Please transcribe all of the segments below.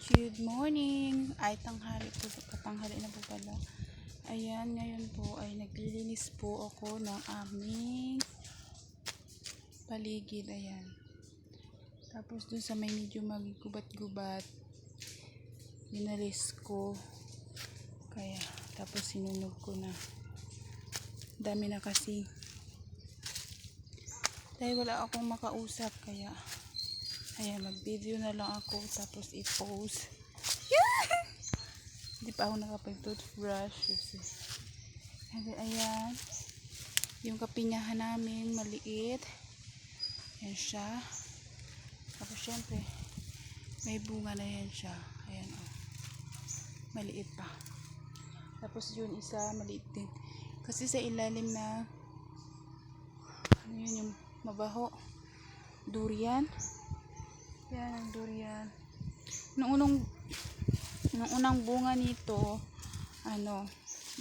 Good morning! Ay, tanghali po. Katanghali na po pala. Ayan, ngayon po ay naglilinis po ako ng aming paligid. Ayan. Tapos dun sa may medyo maggubat-gubat, binalis ko. Kaya, tapos sinunog ko na. Dami na kasi. Dahil wala akong makausap, kaya ayan, mag-video na lang ako tapos i-post. Hindi pa ako nakapag-toothbrush. Ayan, yung kapinyahan namin maliit. Ayan siya. Tapos syempre, may bunga na yan siya. Ayan o. Maliit pa. Tapos yun isa, maliit din. Kasi sa ilalim na, ano yun yung mabaho. Durian. Yan ang durian. Nung unang bunga nito,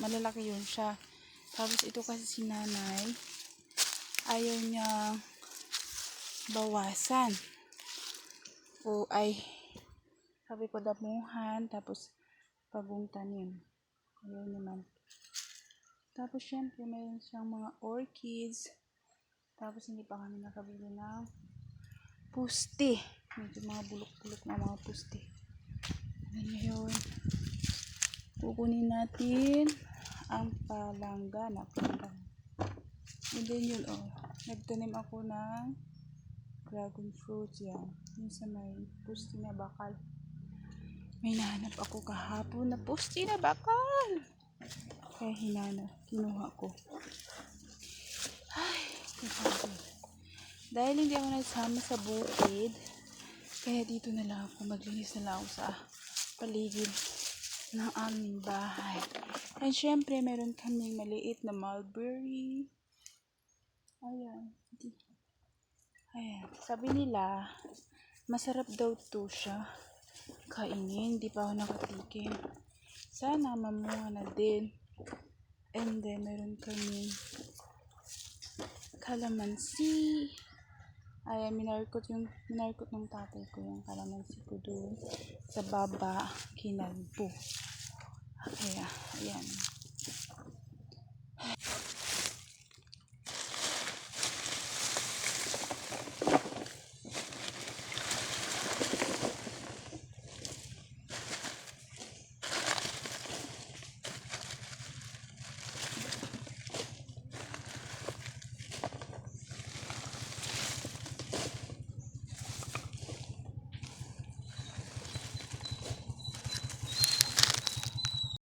malalaki yun siya. Tapos ito kasi si nanay, ayaw niya bawasan. O ay, sabi ko damuhan, tapos pagong tanim. Ayaw naman. Tapos syempre, mayroon siyang mga orchids. Tapos hindi pa kami nakabili ng puste. Medyo mga bulok-bulok na mga puste. Ngayon, kukunin natin ang palanggana. And then yun, nagtanim ako ng dragon fruit yan. Yung sa may puste na bakal. May nahanap ako kahapon na puste na bakal. Kaya kinuha ko. Ay, grabe. Dahil hindi ako nagsama sa bukid, kaya dito na lang ako, maglinis na lang ako sa paligid ng aming bahay. And syempre, meron kaming maliit na mulberry. Ayan. Ayan. Sabi nila, masarap daw to siya kainin. Hindi pa ako nakatikim. Sana mamunga na din. And then, meron kaming kalamansi. Ayan, minarkot ng tatay ko yung kalamansi ko doon sa baba, kinalbo. Kaya, ayan.